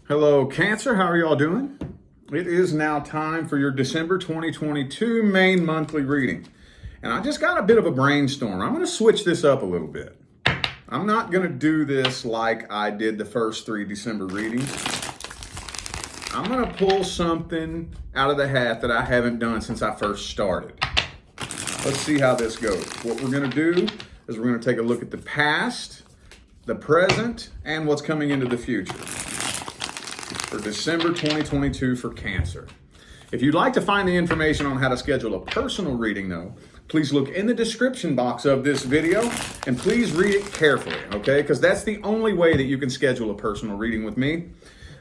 Hello, Cancer. How are y'all doing? It is now time for your December 2022 main monthly reading. And I just got a bit of a brainstorm. I'm going to switch this up a little bit. I'm not going to do this like I did the first 3 December readings. I'm going to pull something out of the hat that I haven't done since I first started. Let's see how this goes. What we're going to do is we're going to take a look at the past, the present, and what's coming into the future for December 2022 for Cancer. If you'd like to find the information on how to schedule a personal reading, though, please look in the description box of this video and please read it carefully, okay? Because that's the only way that you can schedule a personal reading with me.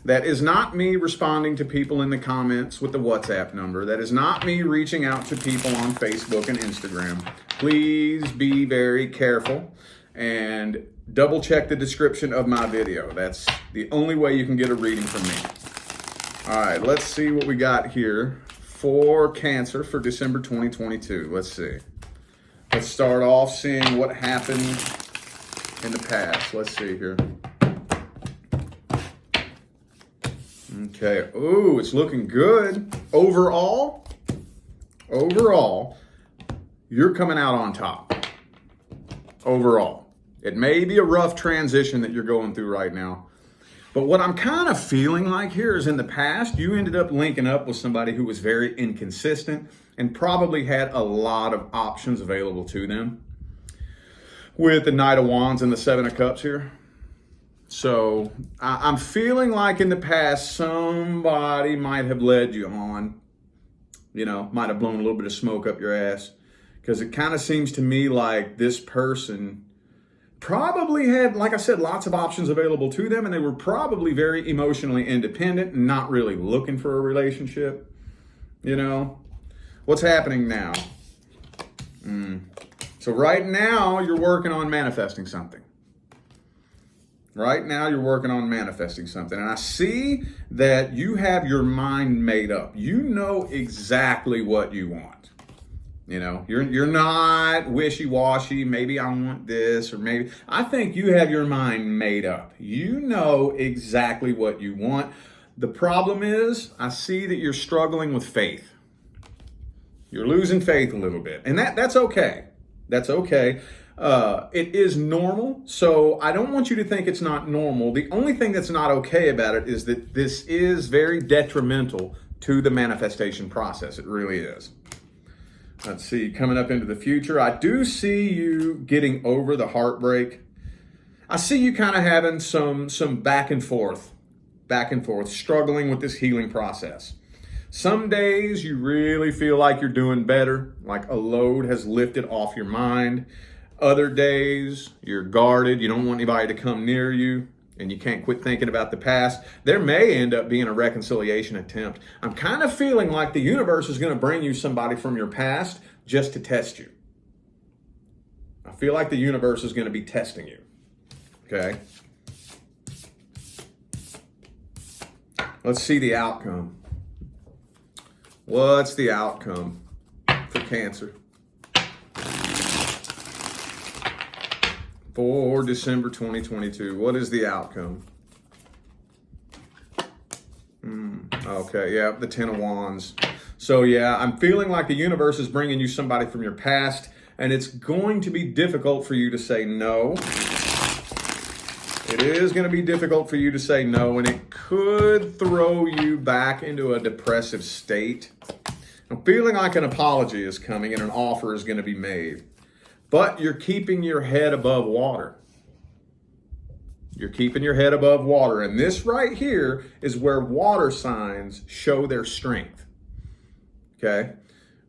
That is not me responding to people in the comments with the WhatsApp number. That is not me reaching out to people on Facebook and Instagram. Please be very careful and double check the description of my video. That's the only way you can get a reading from me. All right, let's see what we got here for Cancer for December 2022. Let's see. Let's start off seeing what happened in the past. Let's see here. Okay. Ooh, it's looking good. Overall, you're coming out on top. Overall. It may be a rough transition that you're going through right now. But what I'm kind of feeling like here is in the past, you ended up linking up with somebody who was very inconsistent and probably had a lot of options available to them with the Knight of Wands and the Seven of Cups here. So I'm feeling like in the past, somebody might have led you on, might have blown a little bit of smoke up your ass. Because it kind of seems to me like this person probably had, like I said, lots of options available to them, and they were probably very emotionally independent and not really looking for a relationship. What's happening now? So right now, you're working on manifesting something. Right now, you're working on manifesting something. And I see that you have your mind made up. You know exactly what you want. You're not wishy-washy. Maybe I want this, or maybe I think you have your mind made up. You know exactly what you want. The problem is, I see that you're struggling with faith. You're losing faith a little bit, and that's okay. That's okay. It is normal, so I don't want you to think it's not normal. The only thing that's not okay about it is that this is very detrimental to the manifestation process. It really is. Let's see, coming up into the future, I do see you getting over the heartbreak. I see you kind of having some back and forth, struggling with this healing process. Some days you really feel like you're doing better, like a load has lifted off your mind. Other days you're guarded, you don't want anybody to come near you, and you can't quit thinking about the past. There may end up being a reconciliation attempt. I'm kind of feeling like the universe is going to bring you somebody from your past just to test you. I feel like the universe is going to be testing you. Okay? Let's see the outcome. What's the outcome for Cancer for December 2022? What is the outcome? Okay, yeah, the Ten of Wands. So yeah, I'm feeling like the universe is bringing you somebody from your past, and it's going to be difficult for you to say no. It is going to be difficult for you to say no, and it could throw you back into a depressive state. I'm feeling like an apology is coming and an offer is going to be made. But you're keeping your head above water. You're keeping your head above water. And this right here is where water signs show their strength. Okay?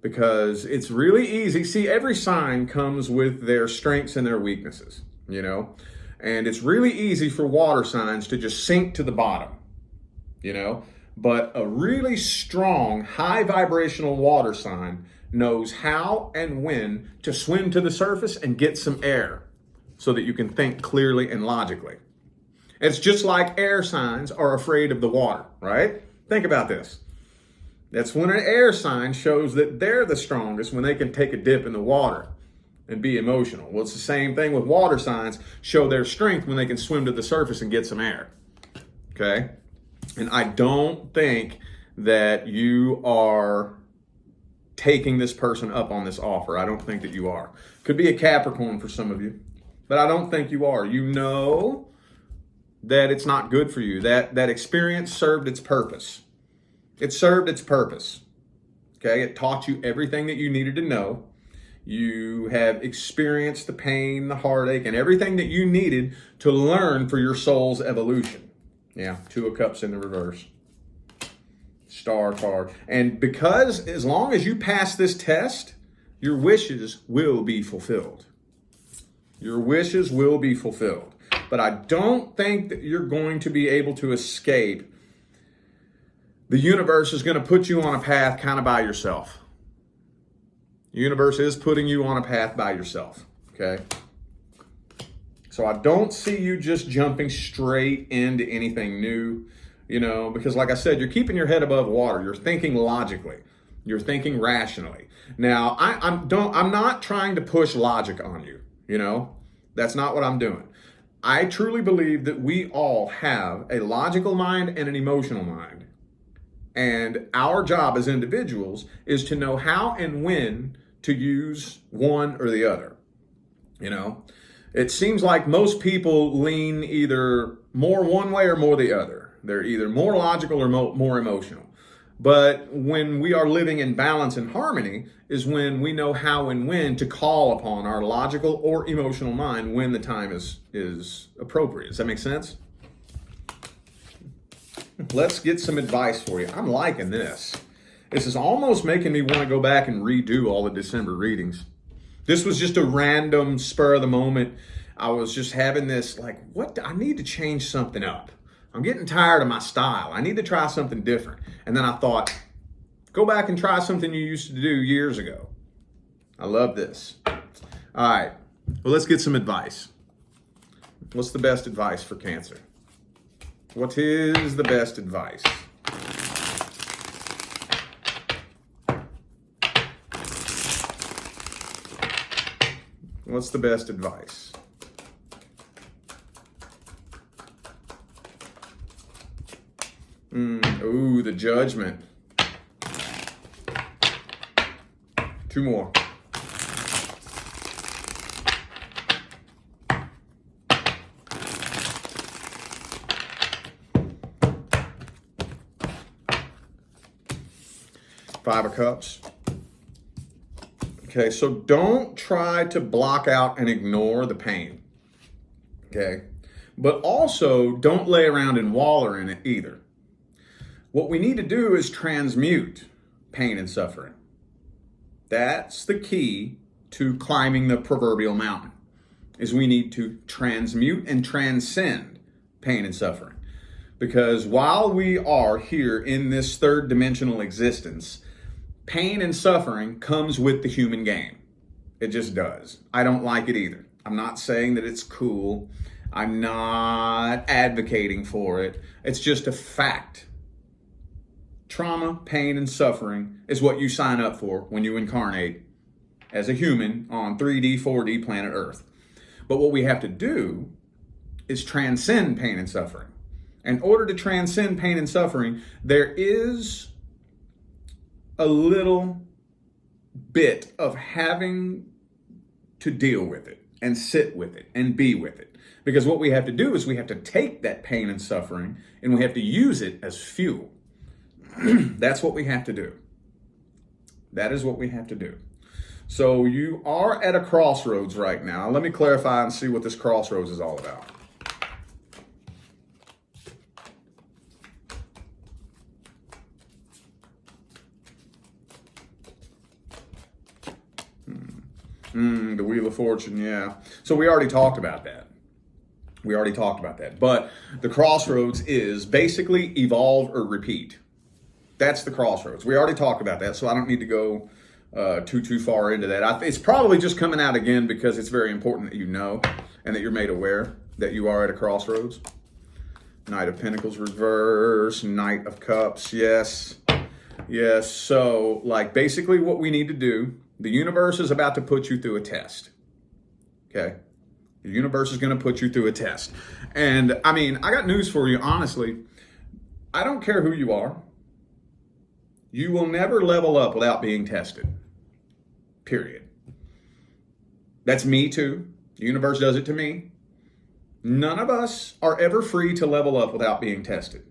Because it's really easy. See, every sign comes with their strengths and their weaknesses, And it's really easy for water signs to just sink to the bottom, But a really strong, high vibrational water sign knows how and when to swim to the surface and get some air so that you can think clearly and logically. It's just like air signs are afraid of the water, right? Think about this. That's when an air sign shows that they're the strongest when they can take a dip in the water and be emotional. Well, it's the same thing with water signs, show their strength when they can swim to the surface and get some air. Okay? And I don't think that you are taking this person up on this offer. I don't think that you are. Could be a Capricorn for some of you, but I don't think you are. You know that it's not good for you. That experience served its purpose. It served its purpose. Okay, it taught you everything that you needed to know. You have experienced the pain, the heartache, and everything that you needed to learn for your soul's evolution. Yeah, Two of Cups in the reverse. Star card. And because as long as you pass this test, your wishes will be fulfilled. Your wishes will be fulfilled. But I don't think that you're going to be able to escape. The universe is going to put you on a path kind of by yourself. The universe is putting you on a path by yourself, okay? So I don't see you just jumping straight into anything new, because like I said, you're keeping your head above water. You're thinking logically. You're thinking rationally. Now, I'm not trying to push logic on you, That's not what I'm doing. I truly believe that we all have a logical mind and an emotional mind. And our job as individuals is to know how and when to use one or the other. It seems like most people lean either more one way or more the other. They're either more logical or more emotional. But when we are living in balance and harmony is when we know how and when to call upon our logical or emotional mind when the time is appropriate. Does that make sense? Let's get some advice for you. I'm liking this. This is almost making me want to go back and redo all the December readings. This was just a random spur of the moment. I was just having this I need to change something up. I'm getting tired of my style. I need to try something different. And then I thought, go back and try something you used to do years ago. I love this. All right. Well, let's get some advice. What's the best advice for Cancer? What is the best advice? What's the best advice? Ooh, the Judgment. Two more. Five of Cups. Okay, so don't try to block out and ignore the pain. Okay? But also don't lay around and waller in it either. What we need to do is transmute pain and suffering. That's the key to climbing the proverbial mountain, is we need to transmute and transcend pain and suffering. Because while we are here in this third dimensional existence, pain and suffering comes with the human game. It just does. I don't like it either. I'm not saying that it's cool. I'm not advocating for it. It's just a fact. Trauma, pain, and suffering is what you sign up for when you incarnate as a human on 3D, 4D planet Earth. But what we have to do is transcend pain and suffering. In order to transcend pain and suffering, there is a little bit of having to deal with it and sit with it and be with it. Because what we have to do is we have to take that pain and suffering and we have to use it as fuel. That's what we have to do. That is what we have to do. So you are at a crossroads right now. Let me clarify and see what this crossroads is all about. The Wheel of Fortune, yeah. So we already talked about that. But the crossroads is basically evolve or repeat. That's the crossroads. We already talked about that, so I don't need to go too far into that. It's probably just coming out again because it's very important that you know and that you're made aware that you are at a crossroads. Knight of Pentacles reverse, Knight of Cups, yes. So, basically what we need to do, the universe is about to put you through a test. Okay? The universe is going to put you through a test. And, I got news for you, honestly. I don't care who you are. You will never level up without being tested. Period. That's me too. The universe does it to me. None of us are ever free to level up without being tested.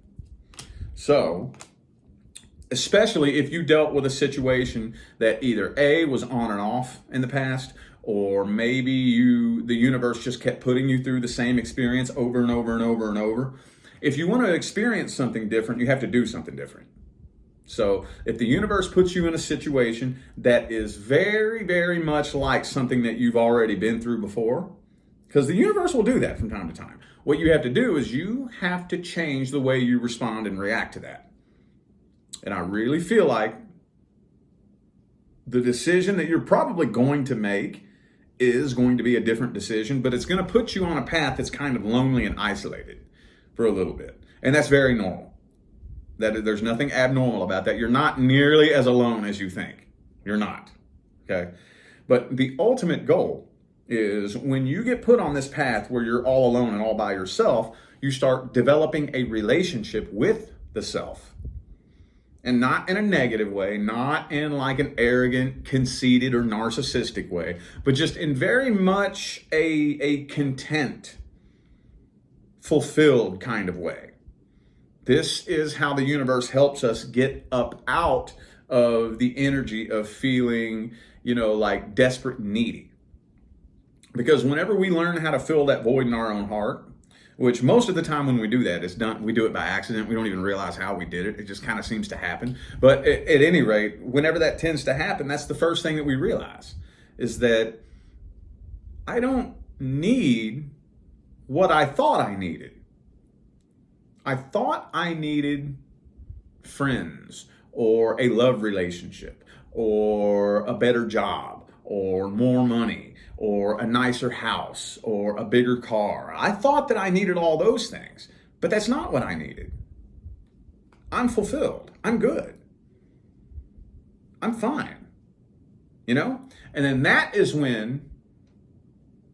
So, especially if you dealt with a situation that either A, was on and off in the past, or maybe the universe just kept putting you through the same experience over and over and over and over. If you want to experience something different, you have to do something different. So if the universe puts you in a situation that is very, very much like something that you've already been through before, because the universe will do that from time to time. What you have to do is you have to change the way you respond and react to that. And I really feel like the decision that you're probably going to make is going to be a different decision, but it's going to put you on a path that's kind of lonely and isolated for a little bit. And that's very normal. That there's nothing abnormal about that. You're not nearly as alone as you think. You're not. Okay? But the ultimate goal is when you get put on this path where you're all alone and all by yourself, you start developing a relationship with the self. And not in a negative way, not in like an arrogant, conceited, or narcissistic way, but just in very much a content, fulfilled kind of way. This is how the universe helps us get up out of the energy of feeling, like desperate and needy. Because whenever we learn how to fill that void in our own heart, which most of the time when we do that, we do it by accident. We don't even realize how we did it. It just kind of seems to happen. But at any rate, whenever that tends to happen, that's the first thing that we realize is that I don't need what I thought I needed. I thought I needed friends or a love relationship or a better job or more money or a nicer house or a bigger car. I thought that I needed all those things, but that's not what I needed. I'm fulfilled. I'm good. I'm fine. And then that is when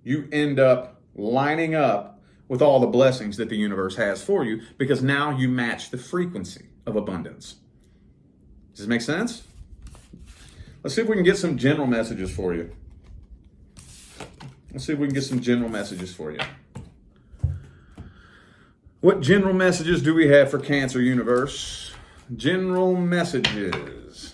you end up lining up with all the blessings that the universe has for you, because now you match the frequency of abundance. Does this make sense? Let's see if we can get some general messages for you. What general messages do we have for Cancer Universe? General messages.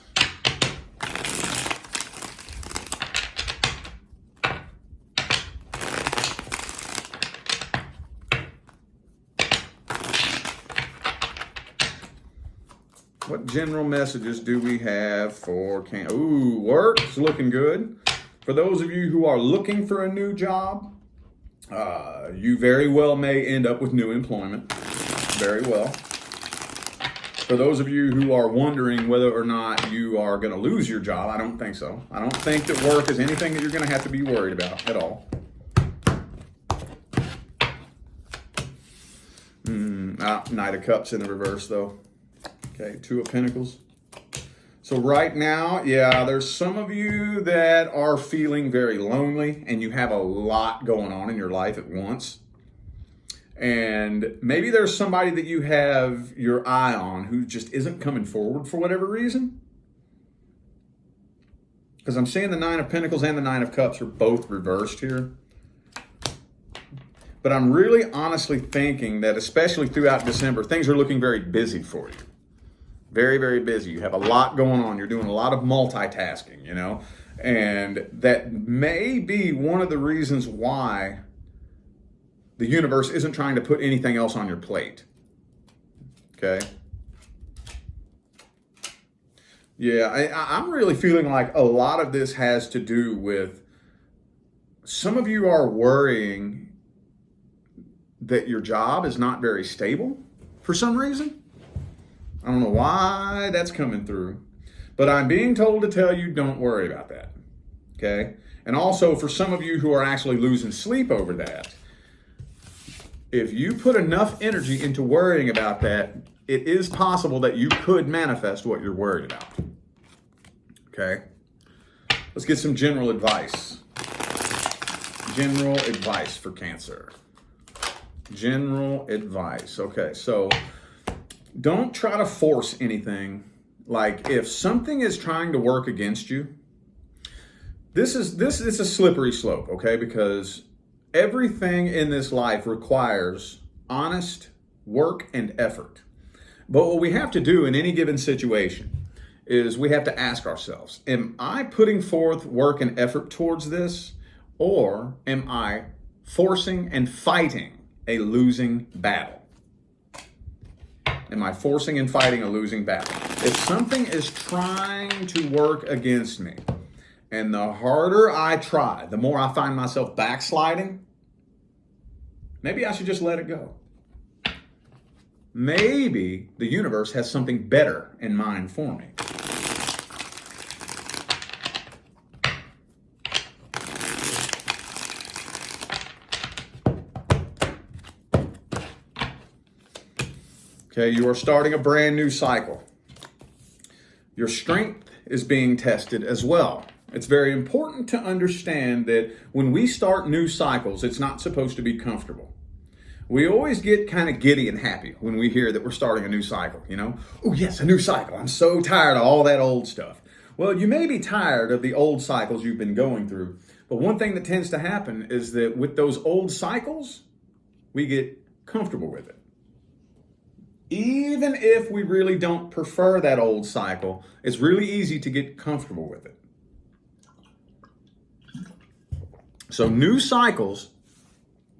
What general messages do we have for Cancer? Ooh, work's looking good. For those of you who are looking for a new job, you very well may end up with new employment. Very well. For those of you who are wondering whether or not you are going to lose your job, I don't think so. I don't think that work is anything that you're going to have to be worried about at all. Knight of Cups in the reverse, though. Okay, Two of Pentacles. So right now, there's some of you that are feeling very lonely and you have a lot going on in your life at once. And maybe there's somebody that you have your eye on who just isn't coming forward for whatever reason. Because I'm seeing the Nine of Pentacles and the Nine of Cups are both reversed here. But I'm really honestly thinking that especially throughout December, things are looking very busy for you. Very, very busy. You have a lot going on. You're doing a lot of multitasking, and that may be one of the reasons why the universe isn't trying to put anything else on your plate. Okay? Yeah, I'm really feeling like a lot of this has to do with some of you are worrying that your job is not very stable for some reason. I don't know why that's coming through, but I'm being told to tell you don't worry about that, okay? And also for some of you who are actually losing sleep over that, if you put enough energy into worrying about that, it is possible that you could manifest what you're worried about, okay? Let's get some general advice. General advice for Cancer. General advice, okay, so Don't try to force anything. Like if something is trying to work against you, this is a slippery slope, okay? Because everything in this life requires honest work and effort. But what we have to do in any given situation is we have to ask ourselves, am I putting forth work and effort towards this, or am I forcing and fighting a losing battle? Am I forcing and fighting a losing battle? If something is trying to work against me, and the harder I try, the more I find myself backsliding, maybe I should just let it go. Maybe the universe has something better in mind for me. Okay, you are starting a brand new cycle. Your strength is being tested as well. It's very important to understand that when we start new cycles, it's not supposed to be comfortable. We always get kind of giddy and happy when we hear that we're starting a new cycle, you know? Oh yes, a new cycle. I'm so tired of all that old stuff. Well, you may be tired of the old cycles you've been going through, but one thing that tends to happen is that with those old cycles, we get comfortable with it. Even if we really don't prefer that old cycle, it's really easy to get comfortable with it. So new cycles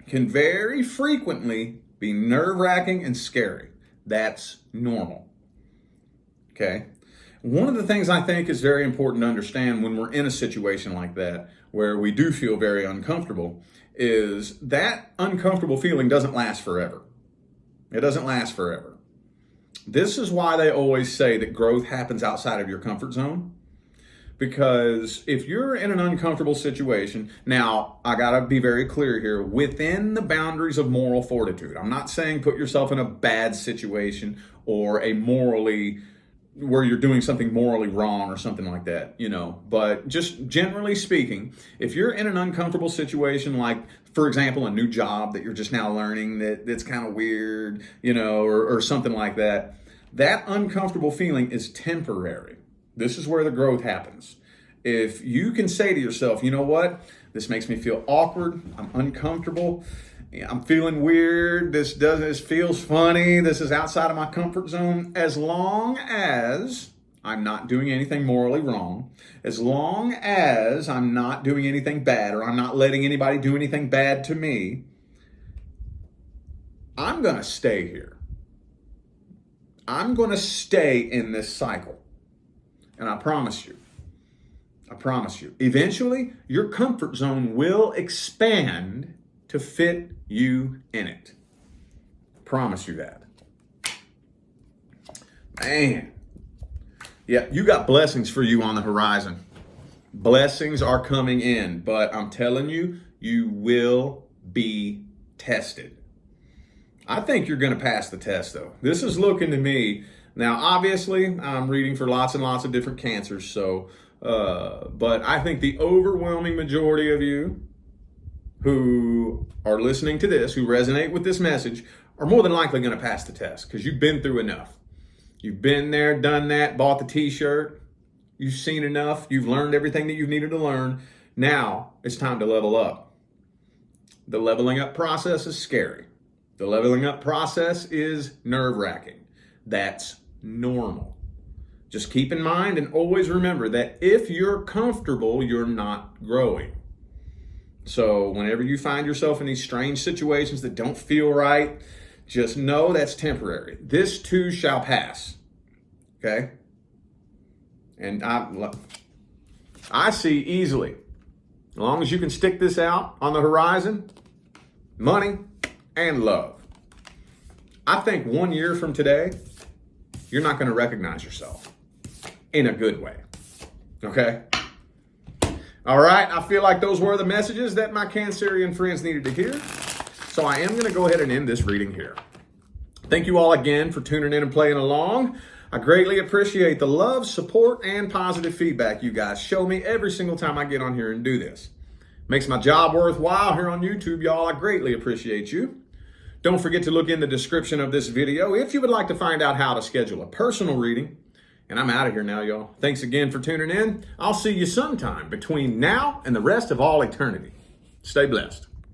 can very frequently be nerve-wracking and scary. That's normal. Okay? One of the things I think is very important to understand when we're in a situation like that, where we do feel very uncomfortable, is that uncomfortable feeling doesn't last forever. It doesn't last forever. This is why they always say that growth happens outside of your comfort zone. Because if you're in an uncomfortable situation, now I gotta be very clear here, within the boundaries of moral fortitude. I'm not saying put yourself in a bad situation or where you're doing something morally wrong or something like that, you know. But just generally speaking, if you're in an uncomfortable situation, like for example, a new job that you're just now learning that's kind of weird, you know, or something like that, that uncomfortable feeling is temporary. This is where the growth happens. If you can say to yourself, you know what, this makes me feel awkward, I'm uncomfortable, I'm feeling weird, this feels funny, this is outside of my comfort zone, as long as I'm not doing anything morally wrong, as long as I'm not doing anything bad or I'm not letting anybody do anything bad to me, I'm going to stay here. I'm going to stay in this cycle. And I promise you, eventually your comfort zone will expand to fit you in it. Promise you that. Man. Yeah, you got blessings for you on the horizon. Blessings are coming in, but I'm telling you, you will be tested. I think you're going to pass the test, though. This is looking to me. Now, obviously, I'm reading for lots and lots of different cancers, but I think the overwhelming majority of you who are listening to this, who resonate with this message, are more than likely going to pass the test because you've been through enough. You've been there, done that, bought the t-shirt. You've seen enough. You've learned everything that you've needed to learn. Now it's time to level up. The leveling up process is scary. The leveling up process is nerve-wracking. That's normal. Just keep in mind and always remember that if you're comfortable, you're not growing. So whenever you find yourself in these strange situations that don't feel right, just know that's temporary. This too shall pass. Okay? And I see easily, as long as you can stick this out on the horizon, money and love. I think 1 year from today, you're not going to recognize yourself in a good way. Okay? All right, I feel like those were the messages that my Cancerian friends needed to hear. So I am going to go ahead and end this reading here. Thank you all again for tuning in and playing along. I greatly appreciate the love, support, and positive feedback you guys show me every single time I get on here and do this. Makes my job worthwhile here on YouTube, y'all. I greatly appreciate you. Don't forget to look in the description of this video if you would like to find out how to schedule a personal reading. And I'm out of here now, y'all. Thanks again for tuning in. I'll see you sometime between now and the rest of all eternity. Stay blessed.